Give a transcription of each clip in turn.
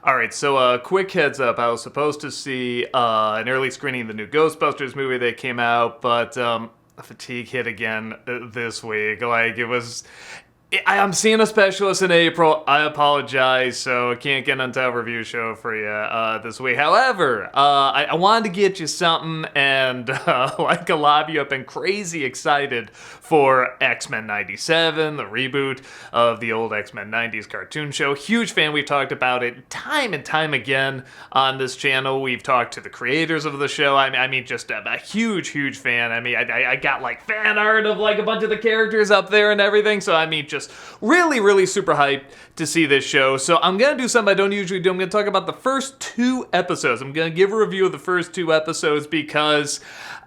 All right, so quick heads up. I was supposed to see an early screening of the new Ghostbusters movie that came out, but fatigue hit again this week. Like, it was... I'm seeing a specialist in April. I apologize, so I can't get onto a review show for you this week. However, I wanted to get you something, and like a lot of you, I've been crazy excited for X-Men 97, the reboot of the old X-Men 90s cartoon show. Huge fan. We've talked about it time and time again on this channel. We've talked to the creators of the show. I mean, just a huge fan. I mean, I got like fan art of like a bunch of the characters up there and everything, so I mean, just really super hyped to see this show. So I'm gonna do something I don't usually do. I'm gonna talk about the first 2 episodes. I'm gonna give a review of the first 2 episodes because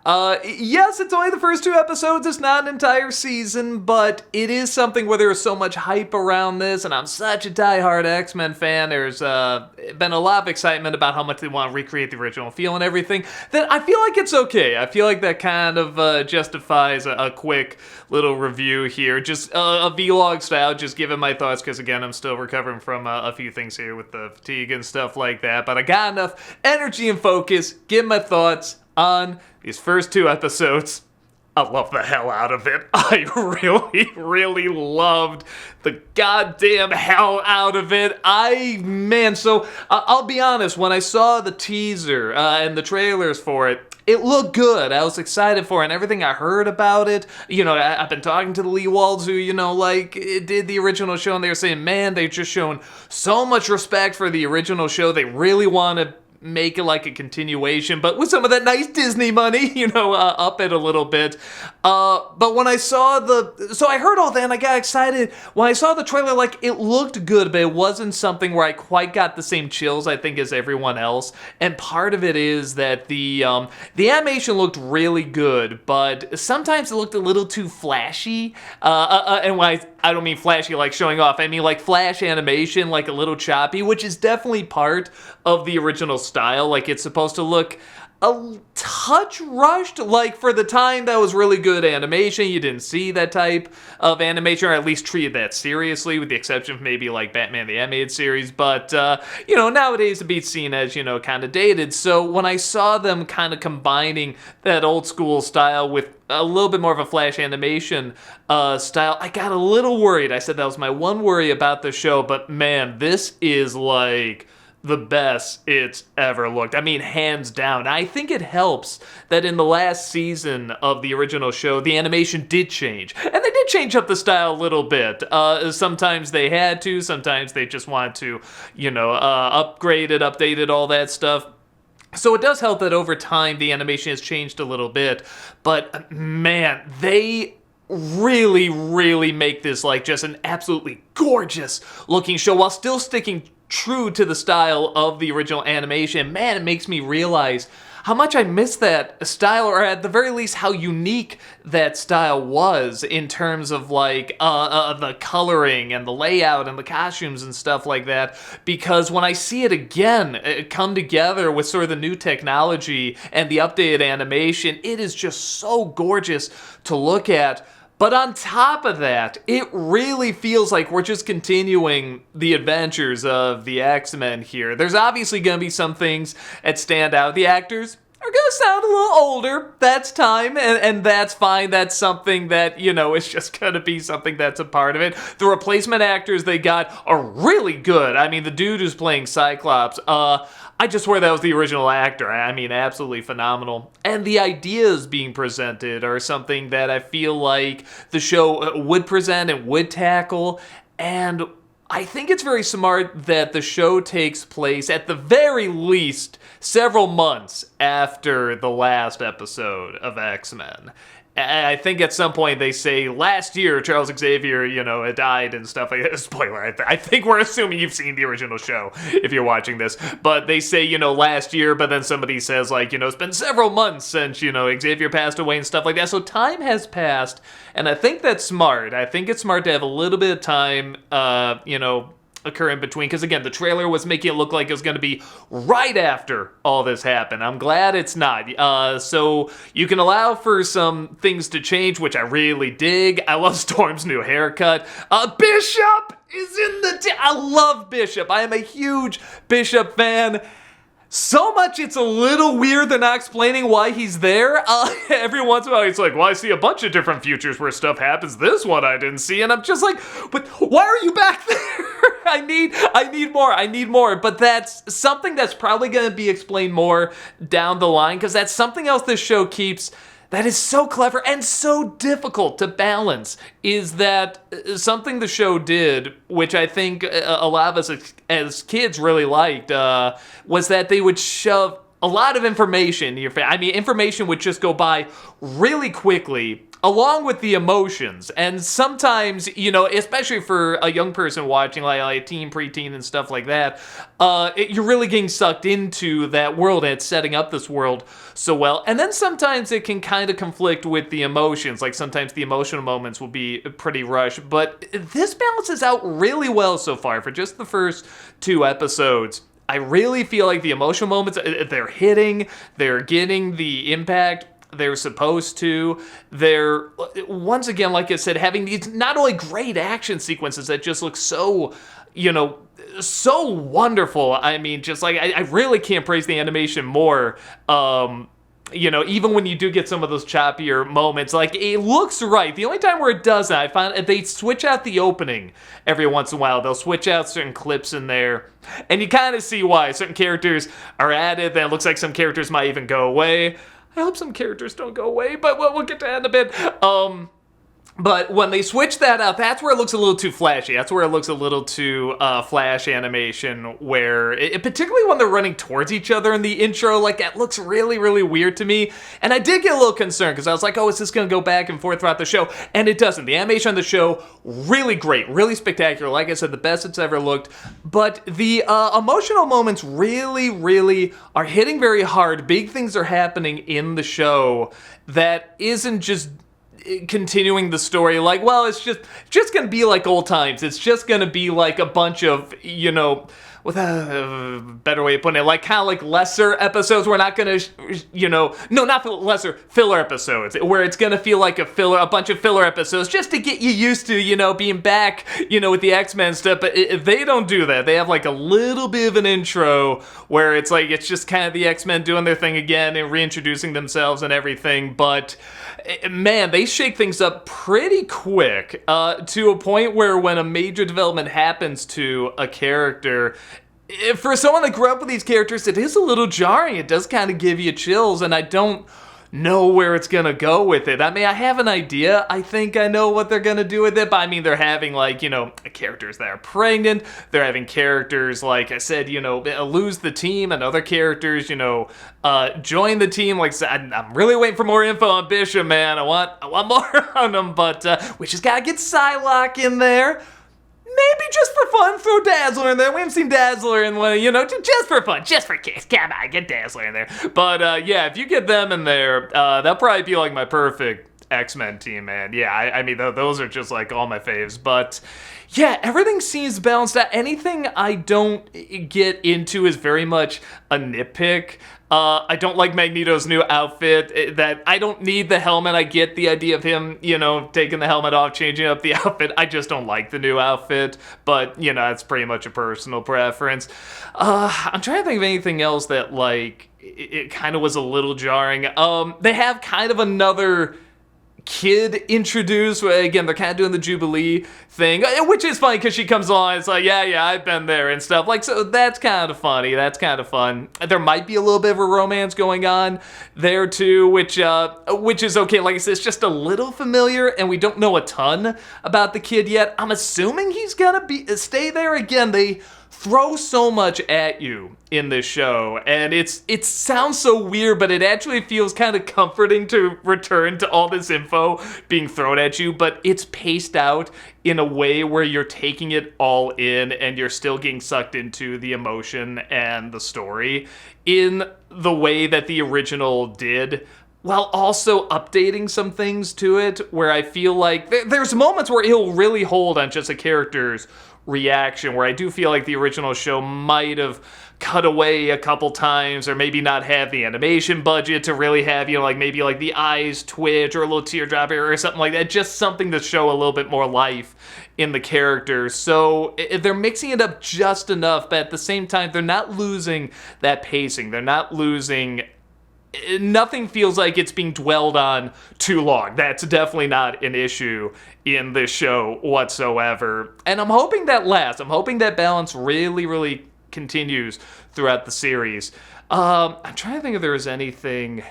yes, it's only the first 2 episodes. It's not an entire season, but it is something where there's so much hype around this, and I'm such a diehard X-Men fan. There's been a lot of excitement about how much they want to recreate the original feel and everything, that I feel like it's okay. I feel like that kind of justifies a quick little review here. Just a vlog style, just giving my thoughts, because again, I'm still recovering from a few things here with the fatigue and stuff like that, but I got enough energy and focus, give my thoughts on these first 2 episodes. I love the hell out of it. I really loved the goddamn hell out of it. So I'll be honest, when I saw the teaser and the trailers for it, it looked good. I was excited for it, and everything I heard about it. You know, I've been talking to the Lee Walds who, you know, like, did the original show, and they were saying, man, they've just shown so much respect for the original show. They really want to make it like a continuation, but with some of that nice Disney money, you know, up it a little bit. But when I saw so I heard all that and I got excited. When I saw the trailer, like, it looked good, but it wasn't something where I quite got the same chills, I think, as everyone else. And part of it is that the animation looked really good, but sometimes it looked a little too flashy. And when I don't mean flashy like showing off, I mean like flash animation, like a little choppy, which is definitely part of the original style. Like, it's supposed to look a touch rushed. Like, for the time, that was really good animation. You didn't see that type of animation, or at least treated that seriously, with the exception of maybe like Batman the Animated Series. But, you know, nowadays it'd be seen as, you know, kind of dated. So when I saw them kind of combining that old school style with a little bit more of a flash animation style, I got a little worried. I said that was my one worry about the show, but man, this is like the best it's ever looked. I mean, hands down. I think it helps that in the last season of the original show, the animation did change. And they did change up the style a little bit. Sometimes they had to, sometimes they just wanted to, you know, upgrade it, update it, all that stuff. So it does help that over time the animation has changed a little bit. But man, they really make this like just an absolutely gorgeous looking show while still sticking true to the style of the original animation. Man, it makes me realize how much I miss that style, or at the very least how unique that style was in terms of like the coloring and the layout and the costumes and stuff like that. Because when I see it again come together with sort of the new technology and the updated animation, it is just so gorgeous to look at. But on top of that, it really feels like we're just continuing the adventures of the X-Men here. There's obviously going to be some things that stand out. The actors are going to sound a little older. That's time, and that's fine. That's something that, you know, is just going to be something that's a part of it. The replacement actors they got are really good. I mean, the dude who's playing Cyclops, I just swear that was the original actor. I mean, absolutely phenomenal. And the ideas being presented are something that I feel like the show would present and would tackle. And I think it's very smart that the show takes place, at the very least, several months after the last episode of X-Men. I think at some point they say last year Charles Xavier, you know, died and stuff like that. Spoiler, I think we're assuming you've seen the original show if you're watching this. But they say, you know, last year, but then somebody says, like, you know, it's been several months since, you know, Xavier passed away and stuff like that. So time has passed, and I think that's smart. I think it's smart to have a little bit of time, you know, occur in between, because again, the trailer was making it look like it was going to be right after all this happened. I'm glad it's not. So you can allow for some things to change, which I really dig. I love Storm's new haircut. Bishop is in the I love Bishop. I am a huge Bishop fan. So much it's a little weird they're not explaining why he's there. Every once in a while it's like, well, I see a bunch of different futures where stuff happens. This one I didn't see. And I'm just like, but why are you back there? I need more. But that's something that's probably going to be explained more down the line, because that's something else this show keeps that is so clever and so difficult to balance, is that something the show did, which I think a lot of us as kids really liked, was that they would shove a lot of information in your face. I mean, information would just go by really quickly, along with the emotions. And sometimes, especially for a young person watching, like a teen, preteen, and stuff like that, you're really getting sucked into that world, and it's setting up this world so well. And then sometimes it can kind of conflict with the emotions. Like sometimes the emotional moments will be pretty rushed. But this balances out really well so far for just the first 2 episodes. I really feel like the emotional moments, they're hitting, they're getting the impact they're supposed to. They're, once again, like I said, having these not only great action sequences that just look so, so wonderful. I mean, just like, I really can't praise the animation more. Even when you do get some of those choppier moments, like, it looks right. The only time where it doesn't, I find they switch out the opening every once in a while. They'll switch out certain clips in there, and you kind of see why. Certain characters are added, then it looks like some characters might even go away. I hope some characters don't go away, but we'll get to that in a bit. But when they switch that out, that's where it looks a little too flashy. That's where it looks a little too flash animation, where, particularly when they're running towards each other in the intro, like, that looks really, really weird to me. And I did get a little concerned, because I was like, oh, is this going to go back and forth throughout the show? And it doesn't. The animation on the show, really great, really spectacular. Like I said, the best it's ever looked. But the emotional moments really, really are hitting very hard. Big things are happening in the show that isn't just continuing the story like, well, it's just gonna be like old times. It's just gonna be like a bunch of, with a better way of putting it, like kind of like lesser episodes. We're not gonna, not lesser, filler episodes, where it's gonna feel like a bunch of filler episodes just to get you used to, being back, with the X-Men stuff. But they don't do that. They have like a little bit of an intro where it's like, it's just kind of the X-Men doing their thing again and reintroducing themselves and everything. But man, they shake things up pretty quick, to a point where when a major development happens to a character, for someone that grew up with these characters, it is a little jarring. It does kind of give you chills, and I don't know where it's gonna go with it. I mean, I have an idea. I think I know what they're gonna do with it, but I mean, they're having, like, characters that are pregnant. They're having characters, like I said, lose the team, and other characters, join the team. Like, I'm really waiting for more info on Bishop, man. I want more on him, but we just gotta get Psylocke in there. Maybe just for fun, throw Dazzler in there. We haven't seen Dazzler in one, just for fun, just for kicks. Come on, get Dazzler in there. But yeah, if you get them in there, that'll probably be like my perfect X-Men team, man. Yeah, I mean, those are just like all my faves. But yeah, everything seems balanced out. Anything I don't get into is very much a nitpick. I don't like Magneto's new outfit. That I don't need the helmet. I get the idea of him, taking the helmet off, changing up the outfit. I just don't like the new outfit. But, that's pretty much a personal preference. I'm trying to think of anything else that, like, it kind of was a little jarring. They have kind of another kid introduced. Again, they're kind of doing the Jubilee thing, which is funny because she comes on, it's like, yeah, I've been there and stuff. Like, so that's kind of funny. That's kind of fun. There might be a little bit of a romance going on there too, which is okay. Like I said, it's just a little familiar, and we don't know a ton about the kid yet. I'm assuming he's gonna stay there. Again, they throw so much at you in this show, and it sounds so weird, but it actually feels kind of comforting to return to all this info being thrown at you, but it's paced out in a way where you're taking it all in, and you're still getting sucked into the emotion and the story in the way that the original did, while also updating some things to it, where I feel like there's moments where he'll really hold on just the characters reaction, where I do feel like the original show might have cut away a couple times, or maybe not have the animation budget to really have, like maybe like the eyes twitch or a little teardrop or something like that. Just something to show a little bit more life in the characters. So they're mixing it up just enough, but at the same time, they're not losing that pacing. They're not losing... Nothing feels like it's being dwelled on too long. That's definitely not an issue in this show whatsoever. And I'm hoping that lasts. I'm hoping that balance really, really continues throughout the series. I'm trying to think if there was anything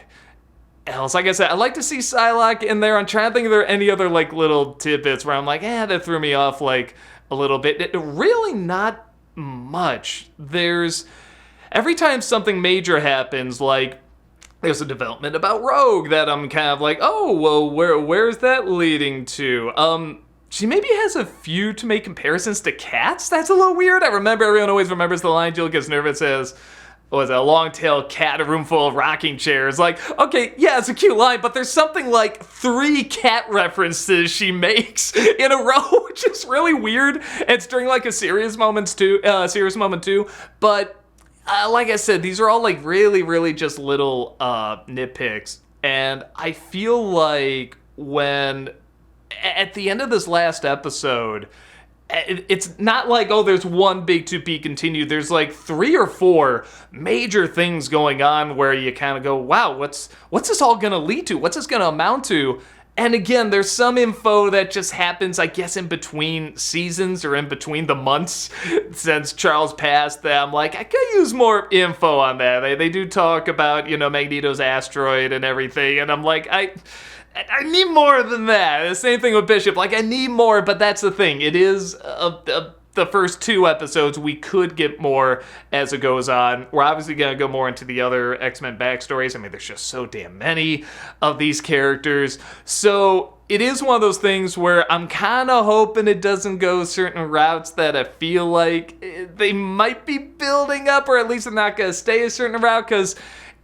else. Like I said, I'd like to see Psylocke in there. I'm trying to think if there are any other like little tidbits where I'm like, that threw me off like a little bit. Really not much. There's... Every time something major happens, like... There's a development about Rogue that I'm kind of like, oh, well, where's that leading to? She maybe has a few to make comparisons to cats? That's a little weird. I remember everyone always remembers the line Jill gets nervous as, was a long-tailed cat, a room full of rocking chairs. Like, okay, yeah, it's a cute line, but there's something like 3 cat references she makes in a row, which is really weird. And it's during like a serious moment too, but... like I said, these are all like really, really just little nitpicks. And I feel like when, at the end of this last episode, it's not like, oh, there's one big to be continued. There's like 3 or 4 major things going on where you kind of go, wow, what's this all going to lead to? What's this going to amount to? And again, there's some info that just happens, I guess, in between seasons or in between the months since Charles passed that I'm like, I could use more info on that. They do talk about, Magneto's asteroid and everything, and I'm like, I need more than that. The same thing with Bishop. Like, I need more, but that's the thing. It is the first 2 episodes. We could get more as it goes on. We're obviously going to go more into the other X-Men backstories. I mean, there's just so damn many of these characters. So it is one of those things where I'm kind of hoping it doesn't go certain routes that I feel like they might be building up, or at least they're not going to stay a certain route, because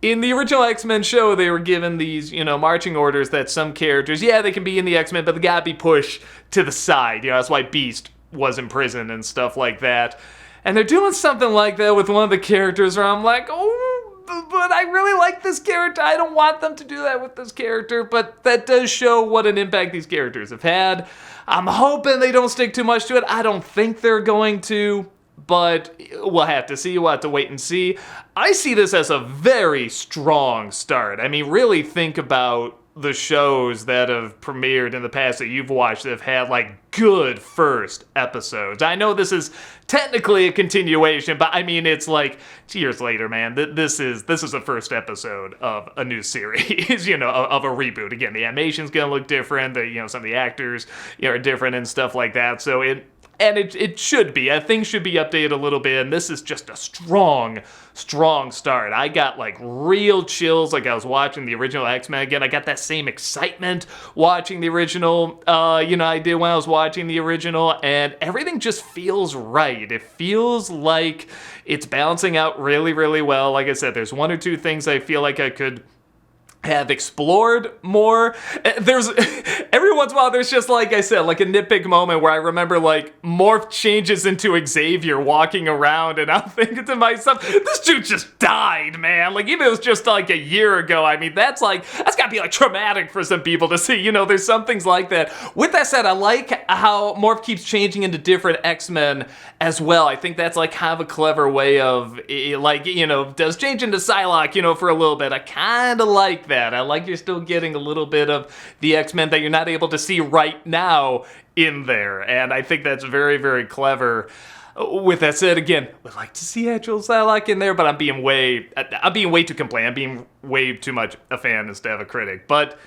in the original X-Men show, they were given these, marching orders that some characters, they can be in the X-Men, but they gotta be pushed to the side. That's why Beast was in prison and stuff like that. And they're doing something like that with one of the characters where I'm like, oh, but I really like this character. I don't want them to do that with this character, but that does show what an impact these characters have had. I'm hoping they don't stick too much to it. I don't think they're going to, but we'll have to see. We'll have to wait and see. I see this as a very strong start. I mean, really think about the shows that have premiered in the past that you've watched that have had like good first episodes. I know this is technically a continuation, but I mean, it's like years later, man. This is the first episode of a new series, of a reboot. Again, the animation's gonna look different. Some of the actors, are different and stuff like that. So it should be. Things should be updated a little bit, and this is just a strong start. I got like real chills like I was watching the original X-Men again. I got that same excitement watching the original, I did when I was watching the original, and everything just feels right. It feels like it's balancing out really, really well. Like I said, there's 1 or 2 things I feel like I could have explored more. There's every once in a while there's just, like I said, like a nitpick moment where I remember like Morph changes into Xavier walking around, and I'm thinking to myself, this dude just died, man. Like, even if it was just like a year ago, I mean, that's gotta be like traumatic for some people to see. There's some things like that. With that said, I like how Morph keeps changing into different X-Men as well. I think that's like kind of a clever way of does change into Psylocke, for a little bit. I kind of like that. I like you're still getting a little bit of the X-Men that you're not able to see right now in there, and I think that's very, very clever. With that said, again, would like to see actual Psylocke in there, but I'm being way too complain. I'm being way too much a fan instead of a critic. But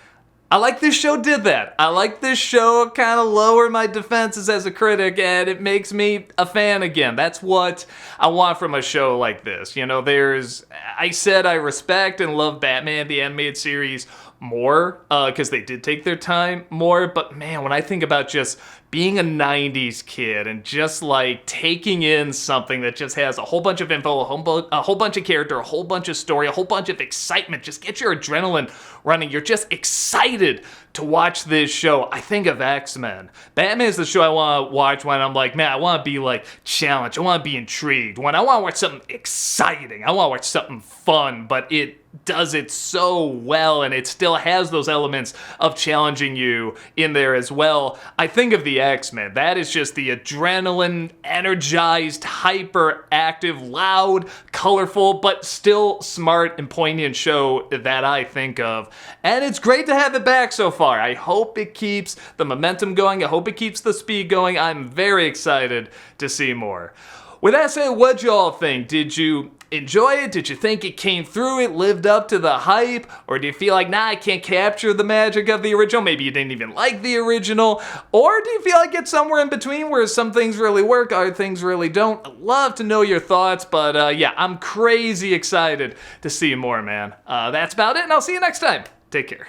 I like this show did that. I like this show kind of lower my defenses as a critic, and it makes me a fan again. That's what I want from a show like this. I said I respect and love Batman, the animated series, more, because they did take their time more, but man, when I think about just being a 90s kid and just like taking in something that just has a whole bunch of info, a whole bunch of character, a whole bunch of story, a whole bunch of excitement, just get your adrenaline running. You're just excited to watch this show. I think of X-Men. Batman is the show I want to watch when I'm like, man, I want to be like challenged. I want to be intrigued. When I want to watch something exciting, I want to watch something fun, but it does it so well, and it still has those elements of challenging you in there as well. I think of the X-Men. That is just the adrenaline, energized, hyperactive, loud, colorful, but still smart and poignant show that I think of. And it's great to have it back so far. I hope it keeps the momentum going. I hope it keeps the speed going. I'm very excited to see more. With that said, what'd y'all think? Did you enjoy it? Did you think it came through, it lived up to the hype? Or do you feel like, nah, I can't capture the magic of the original? Maybe you didn't even like the original. Or do you feel like it's somewhere in between where some things really work, other things really don't? I'd love to know your thoughts, but yeah, I'm crazy excited to see more, man. That's about it, and I'll see you next time. Take care.